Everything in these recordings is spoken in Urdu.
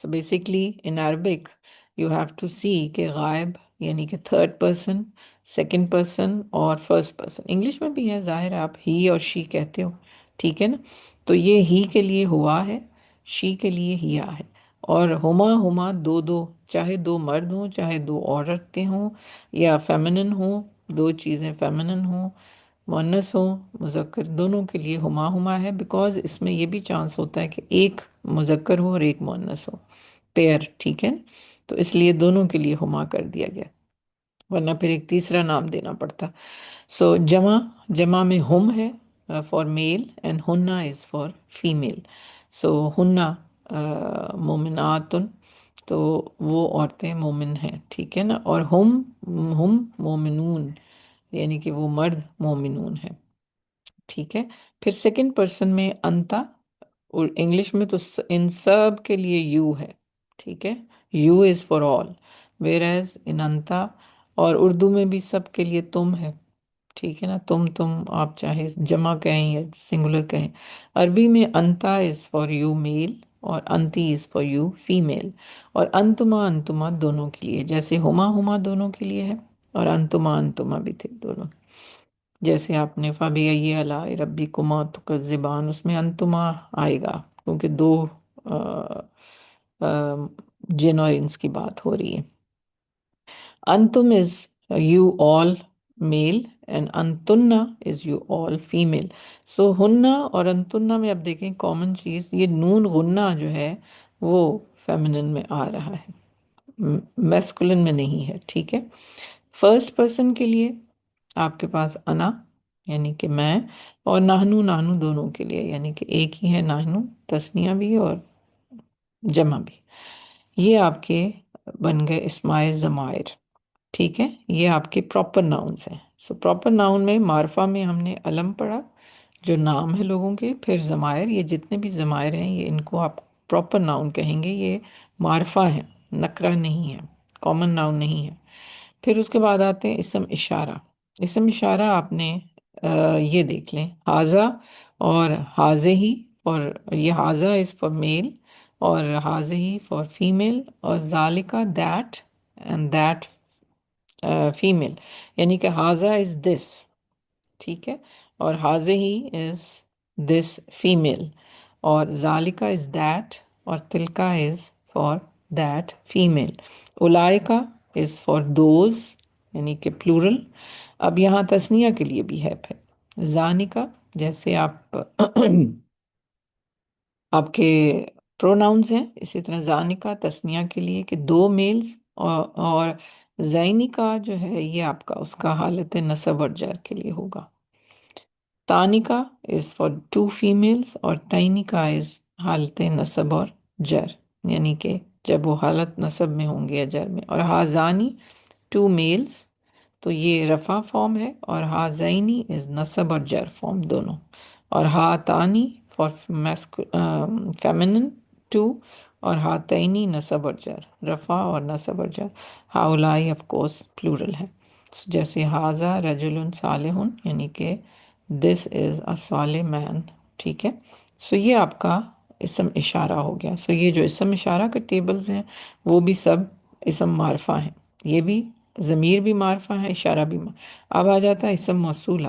So basically in Arabic you have to see کہ غائب یعنی کہ تھرڈ پرسن، سیکنڈ پرسن اور فرسٹ پرسن. انگلش میں بھی ہے ظاہر ہے، آپ ہی اور شی کہتے ہو، ٹھیک ہے نا. تو یہ ہی کے لیے ہوا ہے، شی کے لیے ہیا ہے. اور ہما ہما دو دو، چاہے دو مرد ہوں چاہے دو عورتیں ہوں یا فیمنن ہوں، دو چیزیں فیمنن ہوں، مؤنث ہوں مذکر، دونوں کے لیے ہما ہما ہے. بیکاز اس میں یہ بھی چانس ہوتا ہے کہ ایک مذکر ہو اور ایک مؤنث ہو، پیئر، ٹھیک ہے نا. تو اس لیے دونوں کے لیے ہما کر دیا گیا، ورنہ پھر ایک تیسرا نام دینا پڑتا. سو جمع، جمع میں ہم ہے فار میل اینڈ ہننا از فار فیمیل. سو ہننا مومناتن، تو وہ عورتیں مومن ہیں، ٹھیک ہے نا. اور ہم مومنون، یعنی کہ وہ مرد مومنون ہیں، ٹھیک ہے. پھر سیکنڈ پرسن میں انتا، اور انگلش میں تو ان سب کے لیے یو ہے، ٹھیک ہے. You is for all, whereas in انتا. اور اردو میں بھی سب کے لیے تم ہے، ٹھیک ہے نا. تم آپ چاہے جمع کہیں یا سنگولر کہیں. عربی میں انتا از فار یو میل اور انتی از فار یو فیمیل. اور انتما انتما دونوں کے لیے، جیسے ہما ہما دونوں کے لیے ہے اور انتما انتما بھی تھے دونوں. جیسے آپ نے فَبِأَيِّ آلَاءِ رَبِّكُمَا تُكَذِّبَانِ، اس میں انتما آئے گا کیونکہ دو آ، آ، جن اور انس کی بات ہو رہی ہے. انتم is you all male and انتنا is you all female. So ہننا اور انتنا میں اب دیکھیں کامن چیز، یہ نون غنہ جو ہے وہ فیمنن میں آ رہا ہے، میسکولن میں نہیں ہے، ٹھیک ہے. فرسٹ پرسن کے لیے آپ کے پاس انا یعنی کہ میں، اور نہنو نہنو دونوں کے لیے، یعنی کہ ایک ہی ہے نہنو، تثنیہ بھی اور جمع بھی. یہ آپ کے بن گئے اسماء ضمائر، ٹھیک ہے. یہ آپ کے پراپر ناؤنس ہیں. سو پراپر ناؤن میں معرفہ میں ہم نے علم پڑھا جو نام ہے لوگوں کے، پھر ضمائر، یہ جتنے بھی ضمائر ہیں یہ ان کو آپ پراپر ناؤن کہیں گے. یہ معرفہ ہیں، نکرہ نہیں ہے، کامن ناؤن نہیں ہے. پھر اس کے بعد آتے ہیں اسم اشارہ. اسم اشارہ آپ نے یہ دیکھ لیں، حاذا اور حاذہ، اور یہ حاذا از فار میل اور حاذہ فار فیمیل، اور ذالکا دیٹ اینڈ دیٹ فیمیل، یعنی کہ حاذا از دس، ٹھیک ہے، اور حاذہ از دس فیمیل، اور ذالکا از دیٹ، اور تلکا از فار دیٹ فیمیل. اولائکا از فار دوز، یعنی کہ پلورل. اب یہاں تثنیہ کے لیے بھی ہے پھر زانکا، جیسے آپ آپ کے پروناؤنز ہیں اسی طرح زانکا تثنیہ کے لیے کہ دو میلز، اور زینکا جو ہے یہ آپ کا اس کا حالت نصب اور جر کے لیے ہوگا. تانکا از فار ٹو فیمیلز، اور تینکا از حالت نصب اور جر، یعنی کہ جب وہ حالت نصب میں ہوں گے یا جر میں. اور ہازانی ٹو میلز، تو یہ رفع فارم ہے، اور ہازینی از نصب اور جر فارم دونوں. اور ہاتانی فار فیمنن ٹو، اور ہاتینی نصب اور جر، رفع اور نصب اور جر. ہاؤلائی آف کورس پلورل ہے، جیسے ہاذا رجل صالح، یعنی کہ دس از اے صالح مین، ٹھیک ہے. سو یہ آپ کا اسم اشارہ ہو گیا. سو یہ جو اسم اشارہ کے ٹیبلز ہیں وہ بھی سب اسم معرفہ ہیں، یہ بھی ضمیر بھی معرفہ ہے، اشارہ بھی اب آ جاتا ہے اسم موصولہ.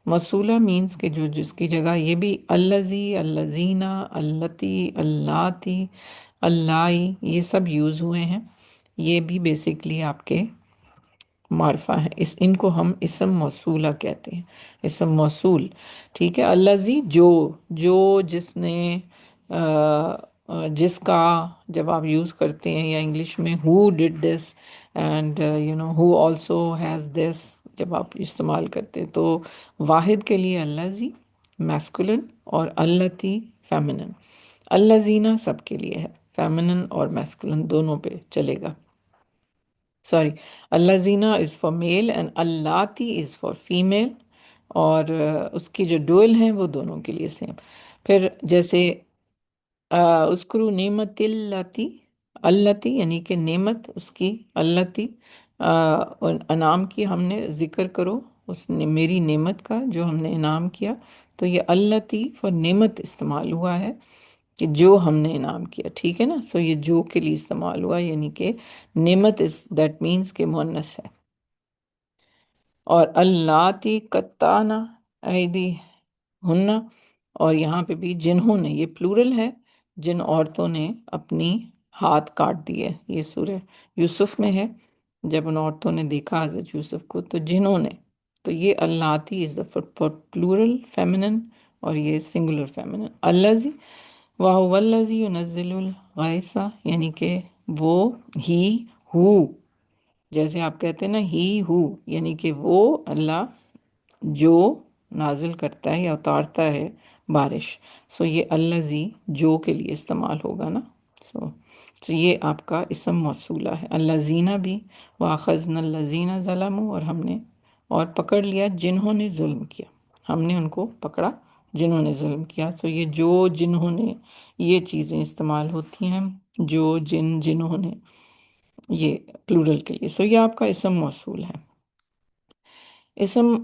موصولہ مینس کہ جو جس کی جگہ یہ بھی الذی، الذین، اللتی، اللاتی، اللائی یہ سب یوز ہوئے ہیں، یہ بھی بیسکلی آپ کے معرفہ ہیں. ان کو ہم اسم موصولہ کہتے ہیں، اسم موصول، ٹھیک ہے. الذی جو جس نے، جس کا جب آپ یوز کرتے ہیں، یا انگلش میں who did this and who also has this جب آپ استعمال کرتے ہیں تو واحد کے لیے الذی میسکولن اور اللتی فیمنن. الذین سب کے لیے ہے، فیمنن اور میسکولن دونوں پہ چلے گا. سوری، الذین از فار میل اینڈ اللاتی از فار فیمیل، اور اس کی جو ڈوئل ہیں وہ دونوں کے لیے سیم. پھر جیسے اذکروا نعمت اللاتی، اللاتی یعنی کہ نعمت اس کی، اللاتی انعام کی ہم نے، ذکر کرو اس نے میری نعمت کا جو ہم نے انعام کیا. تو یہ اللاتی فار نعمت استعمال ہوا ہے، کہ جو ہم نے انعام کیا، ٹھیک ہے نا. سو یہ جو کے لیے استعمال ہوا، یعنی کہ نعمت از دیٹ مینس کہ مؤنث ہے. اور اللاتی قطعنا ایدی ہن، اور یہاں پہ بھی جنہوں نے، یہ پلورل ہے، جن عورتوں نے اپنی ہاتھ کاٹ دیے. یہ سورہ یوسف میں ہے. جب ان عورتوں نے دیکھا حضرت یوسف کو تو جنہوں نے، تو یہ اللاتی از دا پلورل فیمنن، اور یہ سنگولر فیمنن. الذی وَهُوَ الَّذِي يُنَزِّلُ الْغَيْثَ، یعنی کہ وہ، ہی ہو، جیسے آپ کہتے ہیں نا ہی ہو، یعنی کہ وہ اللہ جو نازل کرتا ہے یا اتارتا ہے بارش. سو یہ الذی جو کے لیے استعمال ہوگا نا. سو یہ آپ کا اسم موصولہ ہے. الذین بھی، وَأَخَذْنَا الَّذِينَ ظَلَمُوا، اور ہم نے اور پکڑ لیا جنہوں نے ظلم کیا. ہم نے ان کو پکڑا جنہوں نے ظلم کیا. سو یہ جو، جنہوں نے، یہ چیزیں استعمال ہوتی ہیں، جو، جن، جنہوں نے، یہ پلورل کے لیے. سو یہ آپ کا اسم موصول ہے. اسم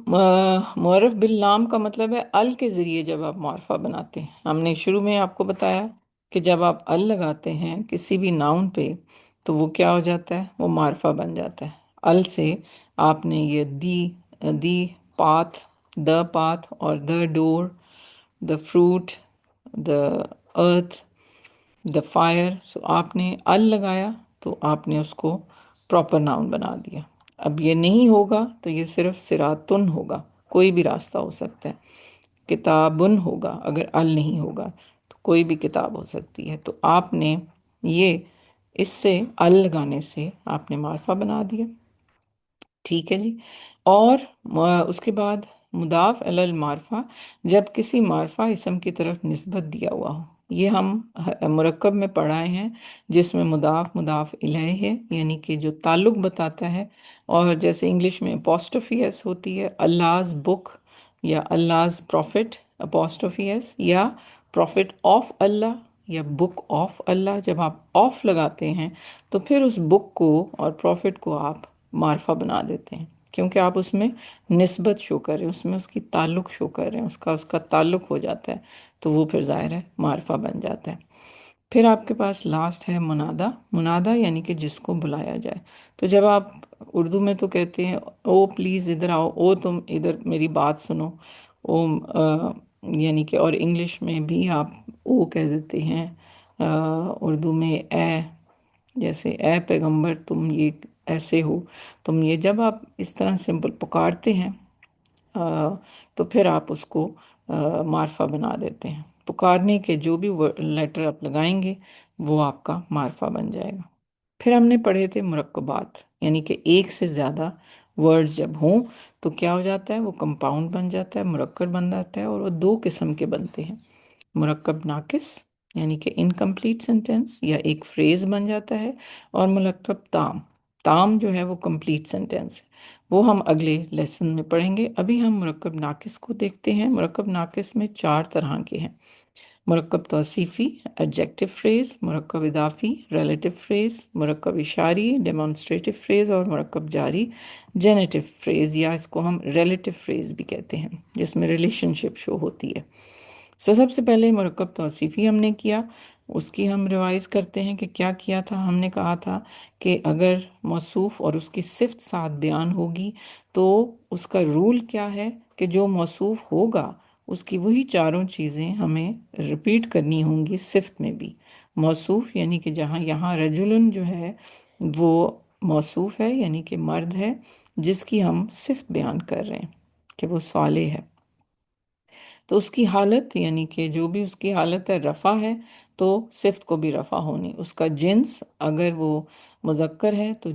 معرف باللام کا مطلب ہے ال کے ذریعے جب آپ معرفہ بناتے ہیں. ہم نے شروع میں آپ کو بتایا کہ جب آپ ال لگاتے ہیں کسی بھی ناؤن پہ تو وہ کیا ہو جاتا ہے، وہ معرفہ بن جاتا ہے. ال سے آپ نے یہ دی پاتھ، دا پاتھ، اور دا ڈور، the fruit, the earth, the fire. سو آپ نے ال لگایا تو آپ نے اس کو پراپر ناؤن بنا دیا. اب یہ نہیں ہوگا تو یہ صرف سراتن ہوگا، کوئی بھی راستہ ہو سکتا ہے. کتابن ہوگا اگر ال نہیں ہوگا، تو کوئی بھی کتاب ہو سکتی ہے. تو آپ نے یہ، اس سے ال لگانے سے آپ نے معرفہ بنا دیا. ٹھیک ہے جی. اور اس کے بعد مضاف الی المعرفہ، جب کسی معرفہ اسم کی طرف نسبت دیا ہوا ہو. یہ ہم مرکب میں پڑھائے ہیں جس میں مضاف مضاف الیہ ہے، یعنی کہ جو تعلق بتاتا ہے. اور جیسے انگلش میں اپوسٹروفی ایس ہوتی ہے، اللہ's بک یا اللہ's پروفٹ اپوسٹروفی ایس، یا پروفٹ آف اللہ یا بک آف اللہ. جب آپ آف لگاتے ہیں تو پھر اس بک کو اور پروفٹ کو آپ معرفہ بنا دیتے ہیں، کیونکہ آپ اس میں نسبت شو کر رہے ہیں، اس میں اس کی تعلق شو کر رہے ہیں، اس کا تعلق ہو جاتا ہے، تو وہ پھر ظاہر ہے معرفہ بن جاتا ہے. پھر آپ کے پاس لاسٹ ہے منادا. منادا یعنی کہ جس کو بلایا جائے. تو جب آپ اردو میں تو کہتے ہیں او پلیز ادھر آؤ، او تم ادھر میری بات سنو، او یعنی کہ، اور انگلش میں بھی آپ او کہہ دیتے ہیں. اردو میں اے، جیسے اے پیغمبر تم یہ ایسے ہو، تم یہ. جب آپ اس طرح سمپل پکارتے ہیں تو پھر آپ اس کو معرفہ بنا دیتے ہیں. پکارنے کے جو بھی لیٹر آپ لگائیں گے وہ آپ کا معرفہ بن جائے گا. پھر ہم نے پڑھے تھے مرکبات، یعنی کہ ایک سے زیادہ ورڈز جب ہوں تو کیا ہو جاتا ہے، وہ کمپاؤنڈ بن جاتا ہے، مرکب بن جاتا ہے. اور وہ دو قسم کے بنتے ہیں، مرکب ناقص یعنی کہ انکمپلیٹ سینٹینس یا ایک فریز بن جاتا ہے، اور مرکب تام. تام جو ہے وہ کمپلیٹ سینٹینس ہے. وہ ہم اگلے لیسن میں پڑھیں گے. ابھی ہم مرکب ناقص کو دیکھتے ہیں. مرکب ناقص میں 4 طرح کے ہیں: مرکب توصیفی ایڈجیکٹو فریز، مرکب اضافی ریلیٹو فریز، مرکب اشاری ڈیمانسٹریٹو فریز، اور مرکب جاری جینیٹو فریز، یا اس کو ہم ریلیٹو فریز بھی کہتے ہیں، جس میں ریلیشن شپ شو ہوتی ہے. سب سے پہلے مرکب توصیفی ہم نے کیا، اس کی ہم ریوائز کرتے ہیں کہ کیا کیا تھا. ہم نے کہا تھا کہ اگر موصوف اور اس کی صفت ساتھ بیان ہوگی تو اس کا رول کیا ہے کہ جو موصوف ہوگا اس کی وہی چاروں چیزیں ہمیں ریپیٹ کرنی ہوں گی صفت میں بھی. موصوف یعنی کہ جہاں یہاں رجلن جو ہے وہ موصوف ہے، یعنی کہ مرد ہے جس کی ہم صفت بیان کر رہے ہیں کہ وہ صالح ہے، تو اس کی حالت یعنی کہ جو بھی اس کی حالت ہے رفع ہے تو صفت کو بھی رفع ہونی. اس کا جنس اگر وہ مذکر ہے تو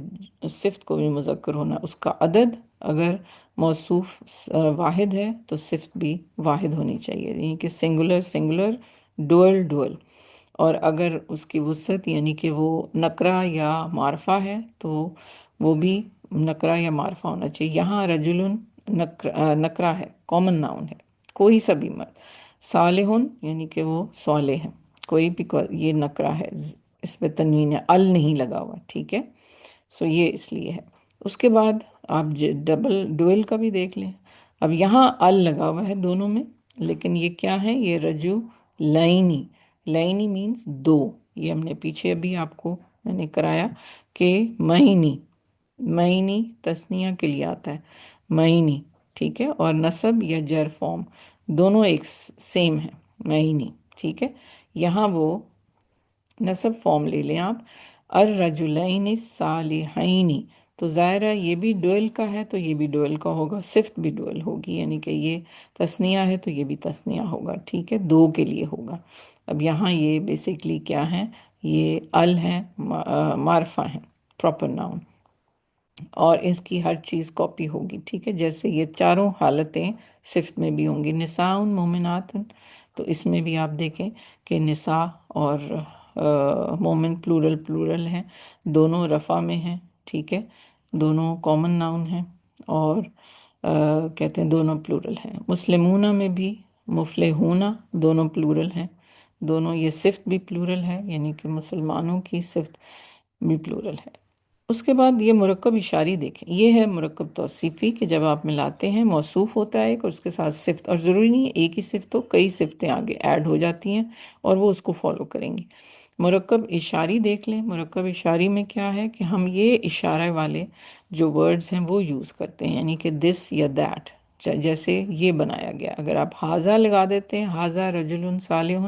صفت کو بھی مذکر ہونا. اس کا عدد اگر موصوف واحد ہے تو صفت بھی واحد ہونی چاہیے، یعنی کہ سنگولر سنگولر، ڈوئل ڈوئل. اور اگر اس کی وسعت یعنی کہ وہ نکرہ یا معرفہ ہے تو وہ بھی نکرہ یا معرفہ ہونا چاہیے. یہاں رجلن نکرہ ہے، کامن ناؤن ہے، کوئی سا بھی مرد. صالحن یعنی کہ وہ صالح ہیں، کوئی بھی یہ نکرہ ہے، اس پہ تنوین ہے، ال نہیں لگا ہوا، ٹھیک ہے. سو یہ اس لیے ہے. اس کے بعد آپ ڈبل ڈوئل کا بھی دیکھ لیں. اب یہاں ال لگا ہوا ہے دونوں میں، لیکن یہ کیا ہے، یہ رجو لائنی. لینی مینس دو. یہ ہم نے پیچھے ابھی آپ کو میں نے کرایا کہ مہینی، مہینی تسنیہ کے لیے آتا ہے مہینی، ٹھیک ہے. اور نصب یا جر فارم دونوں ایک سیم ہے، مہینی، ٹھیک ہے. یہاں وہ نصب فارم لے لیں آپ، الرجلین الصالحین، تو ظاہر ہے یہ بھی ڈوئل کا ہے تو یہ بھی ڈوئل کا ہوگا، صفت بھی ڈوئل ہوگی، یعنی کہ یہ تثنیہ ہے تو یہ بھی تثنیہ ہوگا، ٹھیک ہے، دو کے لیے ہوگا. اب یہاں یہ بیسیکلی کیا ہیں، یہ ال ہیں، معرفہ ہیں، پراپر ناؤن، اور اس کی ہر چیز کاپی ہوگی، ٹھیک ہے. جیسے یہ چاروں حالتیں صفت میں بھی ہوں گی، نساء مومنات، تو اس میں بھی آپ دیکھیں کہ نساء اور مومن پلورل پلورل ہیں، دونوں رفع میں ہیں، ٹھیک ہے، دونوں کامن ناؤن ہیں، اور کہتے ہیں دونوں پلورل ہیں. مسلمونہ میں بھی مفلحون دونوں پلورل ہیں، دونوں یہ صفت بھی پلورل ہے، یعنی کہ مسلمانوں کی صفت بھی پلورل ہے. اس کے بعد یہ مرکب اشاری دیکھیں، یہ ہے مرکب توصیفی کہ جب آپ ملاتے ہیں موصوف ہوتا ہے ایک اور اس کے ساتھ صفت، اور ضروری نہیں ہے ایک ہی صفت ہو، کئی صفتیں آگے ایڈ ہو جاتی ہیں اور وہ اس کو فالو کریں گی. مرکب اشاری دیکھ لیں. مرکب اشاری میں کیا ہے کہ ہم یہ اشارہ والے جو ورڈز ہیں وہ یوز کرتے ہیں، یعنی کہ دس یا دیٹ، جیسے یہ بنایا گیا. اگر آپ ہاذا لگا دیتے ہیں، ہاذا رجل صالح،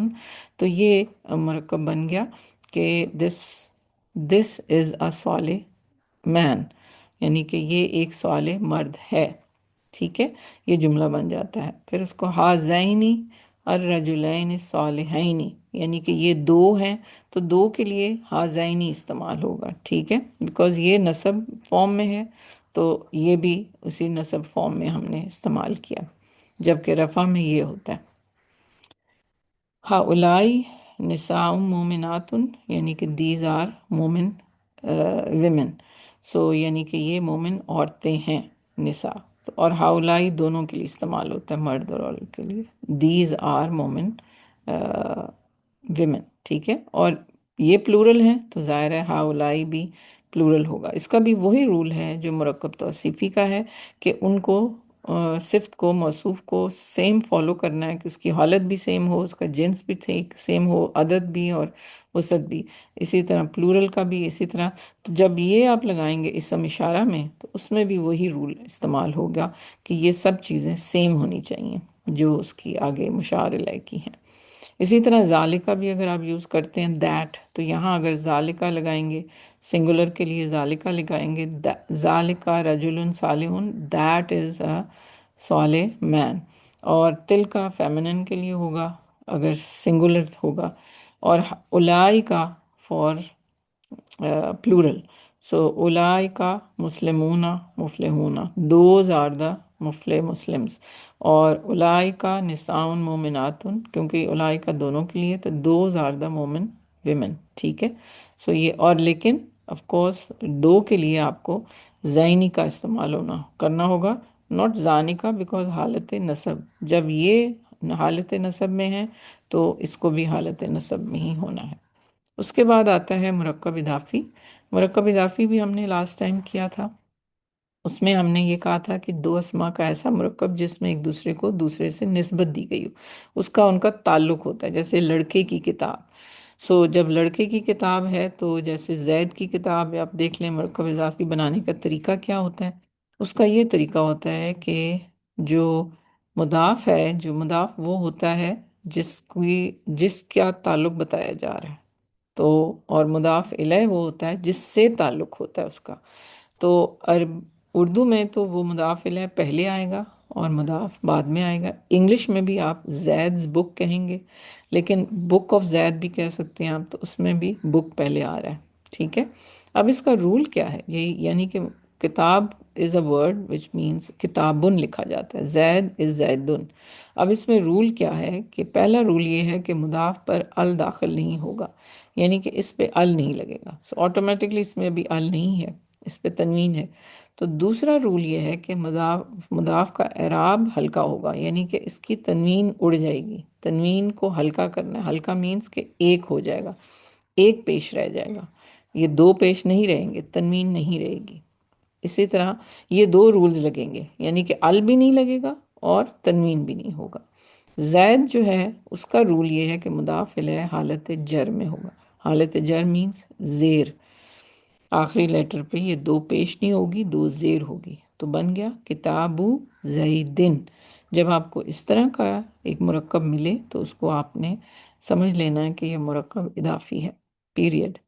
تو یہ مرکب بن گیا کہ دس از اے صالح مین، یعنی کہ یہ ایک صالح مرد ہے، ٹھیک ہے، یہ جملہ بن جاتا ہے. پھر اس کو ہازینی الرجلین الصالحین، یعنی کہ یہ دو ہیں تو دو کے لیے ہازینی استعمال ہوگا، ٹھیک ہے، بیکاز یہ نصب فارم میں ہے تو یہ بھی اسی نصب فارم میں ہم نے استعمال کیا، جبکہ رفع میں یہ ہوتا ہے. ہاؤلائی نساء مومنات، یعنی کہ دیز آر مومن ویمن، سو یعنی کہ یہ مومن عورتیں ہیں نساء. اور ہاؤلائی دونوں کے لیے استعمال ہوتا ہے، مرد اور عورت کے لیے. دیز آر مومن ویمن، ٹھیک ہے. اور یہ پلورل ہیں تو ظاہر ہے ہاؤلائی بھی پلورل ہوگا. اس کا بھی وہی رول ہے جو مرکب توصیفی کا ہے کہ ان کو صفت کو، موصوف کو سیم فالو کرنا ہے، کہ اس کی حالت بھی سیم ہو، اس کا جنس بھی سیم ہو، عدد بھی اور وسعت بھی. اسی طرح پلورل کا بھی اسی طرح. تو جب یہ آپ لگائیں گے اسم اشارہ میں تو اس میں بھی وہی رول استعمال ہوگا کہ یہ سب چیزیں سیم ہونی چاہیے جو اس کی آگے مشار الیہ کی ہیں. اسی طرح ذالکہ بھی اگر آپ یوز کرتے ہیں دیٹ، تو یہاں اگر ذالکہ لگائیں گے، سنگولر کے لیے ذالکہ لگائیں گے، ذالکہ رجل صالح، دیٹ از اے صالح مین. اور تلکا فیمنن کے لیے ہوگا اگر سنگولر ہوگا، اور اولائکا فار پلورل. سو اولائکا مسلمون مفلحون، those are the Mufleh Muslims. اور اولائکا نساء مومنات، کیونکہ اولائکا دونوں کے لیے، تو دوز آر دا مومن ویمن، ٹھیک ہے. سو یہ، اور لیکن آف کورس دو کے لیے آپ کو زینی کا استعمال کرنا ہوگا، ناٹ زانی کا، بیکاز حالت نصب، جب یہ حالت نصب میں ہے تو اس کو بھی حالت نصب میں ہی ہونا ہے. اس کے بعد آتا ہے مرکب اضافی. مرکب اضافی بھی ہم نے لاسٹ ٹائم کیا تھا. اس میں ہم نے یہ کہا تھا کہ دو اسما کا ایسا مرکب جس میں ایک دوسرے کو دوسرے سے نسبت دی گئی ہو، اس کا ان کا تعلق ہوتا ہے. جیسے لڑکے کی کتاب، سو جب لڑکے کی کتاب ہے تو جیسے زید کی کتاب ہے، آپ دیکھ لیں مرکب اضافی بنانے کا طریقہ کیا ہوتا ہے. اس کا یہ طریقہ ہوتا ہے کہ جو مضاف ہے، جو مضاف وہ ہوتا ہے جس کا تعلق بتایا جا رہا ہے، تو اور مضاف الیہ وہ ہوتا ہے جس سے تعلق ہوتا ہے اس کا. تو اردو میں تو وہ مضاف الیہ پہلے آئے گا اور مضاف بعد میں آئے گا. انگلش میں بھی آپ زیڈز بک کہیں گے، لیکن بک آف زید بھی کہہ سکتے ہیں آپ، تو اس میں بھی بک پہلے آ رہا ہے، ٹھیک ہے. اب اس کا رول کیا ہے، یہی یعنی کہ کتاب از اے ورڈ وچ مینس کتابن لکھا جاتا ہے، زید از زیدن. اب اس میں رول کیا ہے کہ پہلا رول یہ ہے کہ مضاف پر ال داخل نہیں ہوگا، یعنی کہ اس پہ ال نہیں لگے گا. سو آٹومیٹکلی اس میں بھی ال نہیں ہے، اس پہ تنوین ہے. تو دوسرا رول یہ ہے کہ مضاف کا اعراب ہلکا ہوگا، یعنی کہ اس کی تنوین اڑ جائے گی. تنوین کو ہلکا کرنا ہے، ہلکا مینس کہ ایک ہو جائے گا، ایک پیش رہ جائے گا. یہ دو پیش نہیں رہیں گے، تنوین نہیں رہے گی. اسی طرح یہ دو رولز لگیں گے، یعنی کہ ال بھی نہیں لگے گا اور تنوین بھی نہیں ہوگا. زید جو ہے اس کا رول یہ ہے کہ مضاف الیہ حالت جر میں ہوگا. حالت جر مینس زیر، آخری لیٹر پہ یہ دو پیش نہیں ہوگی، دو زیر ہوگی، تو بن گیا کتابو زیدن. جب آپ کو اس طرح کا ایک مرکب ملے تو اس کو آپ نے سمجھ لینا ہے کہ یہ مرکب اضافی ہے، پیریڈ.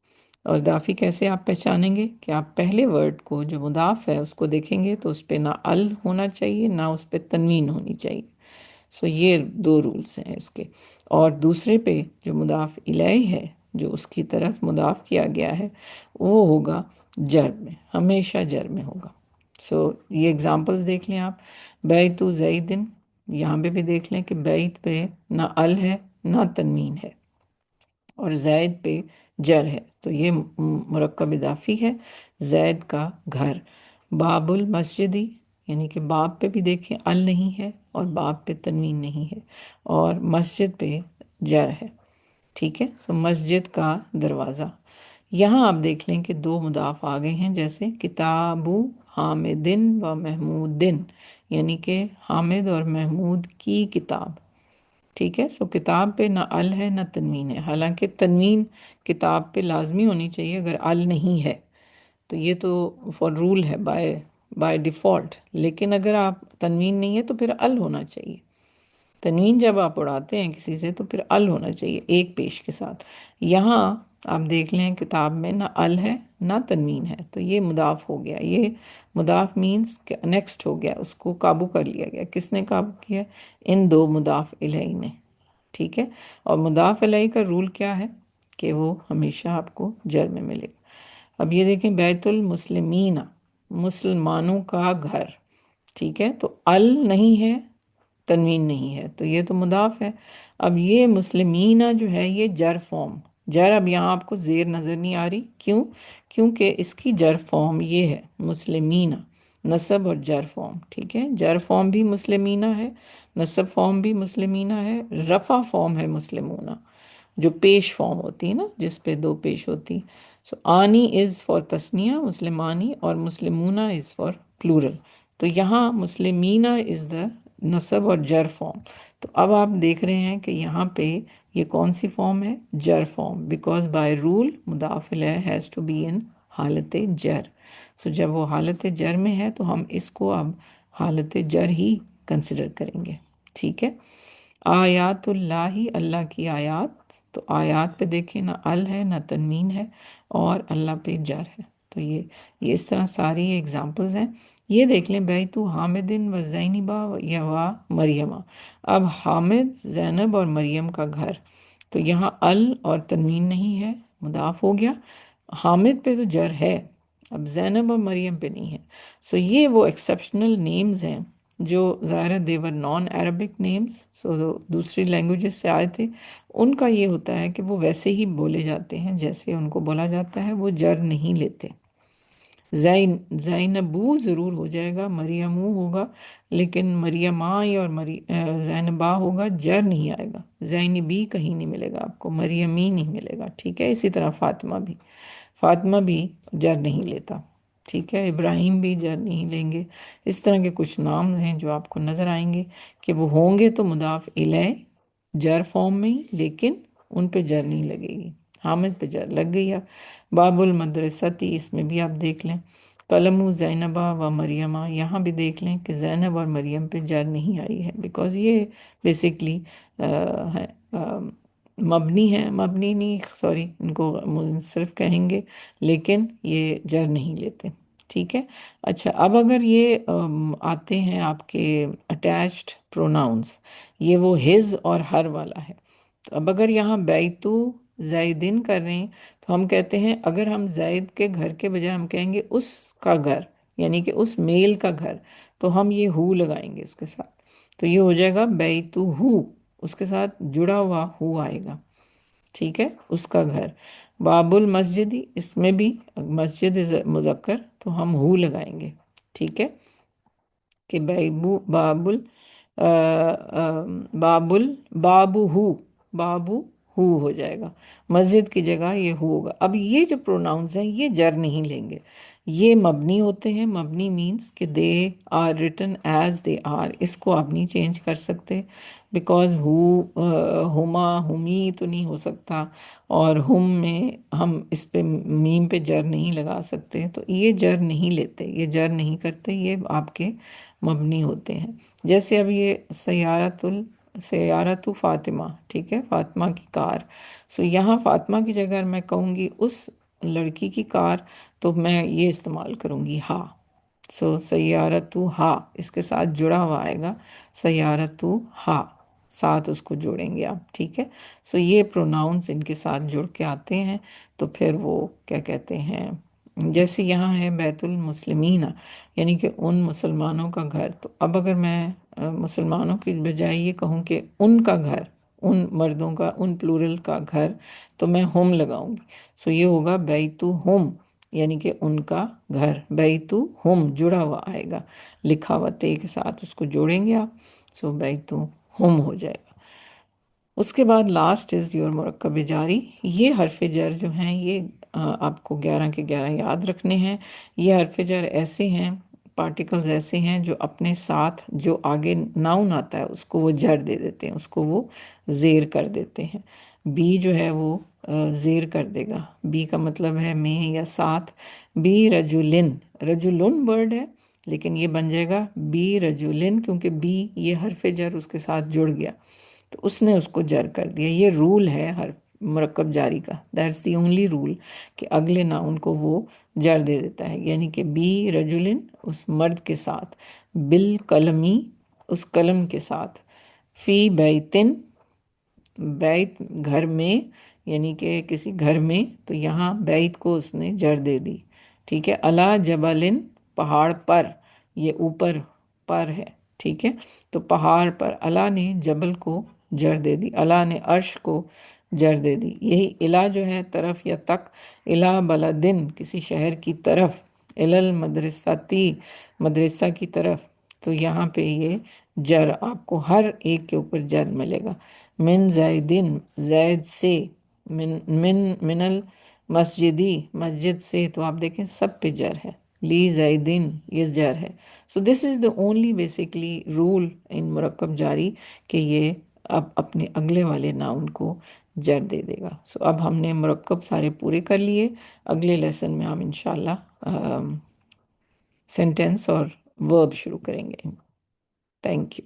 اور اضافی کیسے آپ پہچانیں گے؟ کہ آپ پہلے ورڈ کو جو مضاف ہے اس کو دیکھیں گے تو اس پہ نہ ال ہونا چاہیے نہ اس پہ تنوین ہونی چاہیے. سو یہ دو رولز ہیں اس کے. اور دوسرے پہ جو مضاف الیہ ہے، جو اس کی طرف مضاف کیا گیا ہے، وہ ہوگا جر میں، ہمیشہ جر میں ہوگا. سو یہ اگزامپلس دیکھ لیں آپ. بیت زیدن، یہاں پہ بھی دیکھ لیں کہ بیت پہ نہ ال ہے نہ تنوین ہے، اور زید پہ جر ہے، تو یہ مرکب اضافی ہے. زید کا گھر. باب المسجدی، یعنی کہ باب پہ بھی دیکھیں ال نہیں ہے اور باب پہ تنوین نہیں ہے، اور مسجد پہ جر ہے. ٹھیک ہے، سو مسجد کا دروازہ. یہاں آپ دیکھ لیں کہ دو مضاف آ گئے ہیں، جیسے کتابو حامدن و محمودن، یعنی کہ حامد اور محمود کی کتاب. ٹھیک ہے، سو کتاب پہ نہ ال ہے نہ تنوین ہے، حالانکہ تنوین کتاب پہ لازمی ہونی چاہیے اگر ال نہیں ہے، تو یہ تو فار رول ہے، بائی ڈیفالٹ. لیکن اگر آپ تنوین نہیں ہے تو پھر ال ہونا چاہیے. تنوین جب آپ اڑاتے ہیں کسی سے تو پھر ال ہونا چاہیے ایک پیش کے ساتھ. یہاں آپ دیکھ لیں کتاب میں نہ ال ہے نہ تنوین ہے، تو یہ مضاف ہو گیا. یہ مضاف مینس کہ نیکسٹ ہو گیا، اس کو قابو کر لیا گیا. کس نے قابو کیا؟ ان دو مضاف الیہ نے. ٹھیک ہے، اور مضاف الیہ کا رول کیا ہے کہ وہ ہمیشہ آپ کو جر میں ملے گا. اب یہ دیکھیں بیت المسلمین، مسلمانوں کا گھر. ٹھیک ہے، تو ال نہیں ہے، تنوین نہیں ہے، تو یہ تو مضاف ہے. اب یہ مسلمینہ جو ہے یہ جر فارم. جر اب یہاں آپ کو زیر نظر نہیں آ رہی، کیوں؟ کیونکہ اس کی جر فارم یہ ہے مسلمینہ، نصب اور جر فارم. ٹھیک ہے، جر فارم بھی مسلمینہ ہے، نصب فارم بھی مسلمینہ ہے، رفع فارم ہے مسلمونہ، جو پیش فارم ہوتی ہے نا، جس پہ دو پیش ہوتی. سو آنی از فار تسنیہ مسلمانی، اور مسلمونہ از فار پلورل. تو یہاں مسلمینہ از دا نصب اور جر فارم. تو اب آپ دیکھ رہے ہیں کہ یہاں پہ یہ کون سی فارم ہے؟ جر فارم، بیکاز بائی رول مضاف الیہ ہیز ٹو بی ان حالت جر. سو جب وہ حالت جر میں ہے تو ہم اس کو اب حالت جر ہی کنسیڈر کریں گے. ٹھیک ہے، آیات اللہ، اللہ کی آیات. تو آیات پہ دیکھیں نہ ال ہے نہ تنوین ہے، اور اللہ پہ جر ہے. تو یہ اس طرح ساری ایگزامپلز ہیں. یہ دیکھ لیں بیتو حامدن و زینبا یا و مریمہ. اب حامد، زینب اور مریم کا گھر، تو یہاں ال اور تنوین نہیں ہے، مضاف ہو گیا. حامد پہ تو جر ہے، اب زینب اور مریم پہ نہیں ہے. سو یہ وہ ایکسیپشنل نیمز ہیں جو ظاہر دیور نان عربک نیمز، سو دوسری لینگویجز سے آئے تھے. ان کا یہ ہوتا ہے کہ وہ ویسے ہی بولے جاتے ہیں جیسے ان کو بولا جاتا ہے، وہ جر نہیں لیتے. زینبو ضرور ہو جائے گا، مریمو ہوگا، لیکن مریمائی اور زینبا ہوگا، جر نہیں آئے گا. زینبی کہیں نہیں ملے گا آپ کو، مریمی نہیں ملے گا. ٹھیک ہے، اسی طرح فاطمہ بھی جر نہیں لیتا. ٹھیک ہے، ابراہیم بھی جر نہیں لیں گے. اس طرح کے کچھ نام ہیں جو آپ کو نظر آئیں گے کہ وہ ہوں گے تو مضاف الیہ جر فارم میں ہی، لیکن ان پہ جر نہیں لگے گی. حامد پہ جر لگ گئی. اب باب المدرستی، اس میں بھی آپ دیکھ لیں قلم زینبہ و مریمہ، یہاں بھی دیکھ لیں کہ زینب اور مریم پہ جر نہیں آئی ہے، بیکاز یہ بیسکلی مبنی ہے، مبنی نہیں، سوری، ان کو منصرف کہیں گے، لیکن یہ جر نہیں لیتے. ٹھیک ہے، اچھا. اب اگر یہ آتے ہیں آپ کے اٹیچڈ پروناؤنس، یہ وہ ہز اور ہر والا ہے. تو اب اگر یہاں بیتو زیدن کر رہے ہیں تو ہم کہتے ہیں اگر ہم زید کے گھر کے بجائے ہم کہیں گے اس کا گھر، یعنی کہ اس میل کا گھر، تو ہم یہ ہو لگائیں گے اس کے ساتھ. تو یہ ہو جائے گا بیتو ہو، اس کے ساتھ جڑا ہوا ہو آئے گا. ٹھیک ہے، اس کا گھر. باب المسجدی، اس میں بھی مسجد مذکر تو ہم ہو لگائیں گے. ٹھیک ہے، کہ بابو ہو، بابو ہو جائے گا، مسجد کی جگہ یہ ہو ہوگا۔ اب یہ جو پروناؤنز ہیں یہ جر نہیں لیں گے، یہ مبنی ہوتے ہیں۔ مبنی مینس کہ they are written as they are, اس کو آپ نہیں چینج کر سکتے، بیکاز ہما ہمی تو نہیں ہو سکتا، اور ہم میں ہم اس پہ میم پہ جر نہیں لگا سکتے، تو یہ جر نہیں لیتے، یہ جر نہیں کرتے، یہ آپ کے مبنی ہوتے ہیں۔ جیسے اب یہ سیارت فاطمہ، ٹھیک ہے، فاطمہ کی کار، سو یہاں فاطمہ کی جگہ میں کہوں گی اس لڑکی کی کار، تو میں یہ استعمال کروں گی ہا۔ سو سیارتو ہا، اس کے ساتھ جڑا ہوا آئے گا سیارتو ہا، ساتھ اس کو جوڑیں گے آپ، ٹھیک ہے۔ سو یہ پروناؤنس ان کے ساتھ جڑ کے آتے ہیں، تو پھر وہ کیا کہتے ہیں، جیسے یہاں ہے بیت المسلمین، یعنی کہ ان مسلمانوں کا گھر، تو اب اگر میں مسلمانوں کی بجائے یہ کہوں کہ ان کا گھر، ان مردوں کا، ان پلورل کا گھر، تو میں ہوم لگاؤں گی، سو یہ ہوگا بیتو ہوم، یعنی کہ ان کا گھر، بیتو ہوم جڑا ہوا آئے گا، لکھا ہوا تے کے ساتھ اس کو جوڑیں گے آپ، سو بیتو ہوم ہو جائے گا۔ اس کے بعد لاسٹ از یور مرکب جاری۔ یہ حرف جر جو ہیں یہ آپ کو 11 کے 11 یاد رکھنے ہیں۔ یہ حرف جر ایسے ہیں، پارٹیکلز ایسے ہیں جو اپنے ساتھ جو آگے ناؤن آتا ہے اس کو وہ جر دے دیتے ہیں، اس کو وہ زیر کر دیتے ہیں۔ بی جو ہے وہ زیر کر دے گا، بی کا مطلب ہے میں یا ساتھ۔ بی رجولن، رجولن ورڈ ہے لیکن یہ بن جائے گا بی رجولن، کیونکہ بی یہ حرف جر اس کے ساتھ جڑ گیا تو اس نے اس کو جر کر دیا۔ یہ رول ہے ہر مرکب جاری کا، دیٹس دی اونلی رول، کہ اگلے ناؤن کو وہ جر دے دیتا ہے، یعنی کہ بی رجولن اس مرد کے ساتھ، بالقلمی اس قلم کے ساتھ، فی بیتن بیت گھر میں، یعنی کہ کسی گھر میں، تو یہاں بیت کو اس نے جر دے دی، ٹھیک ہے۔ علی جبلن پہاڑ پر، یہ اوپر پر ہے، ٹھیک ہے، تو پہاڑ پر علی نے جبل کو جر دے دی، علی نے عرش کو جر دے دی۔ یہی الا جو ہے طرف یا تک، الا بلدن کسی شہر کی طرف، المدرستی مدرسہ کی طرف، تو یہاں پہ یہ جر آپ کو ہر ایک کے اوپر جر ملے گا۔ من زیدن زید سے، من المسجدی مسجد سے، تو آپ دیکھیں سب پہ جر ہے، لی زیدن یہ جر ہے۔ So this is the only basically rule in مرکب جاری، کہ یہ اب اپنے اگلے والے ناؤن کو جر دے دے گا۔ سو اب ہم نے مرکب سارے پورے کر لیے، اگلے لیسن میں ہم انشاءاللہ سینٹینس اور ورب شروع کریں گے۔ Thank you.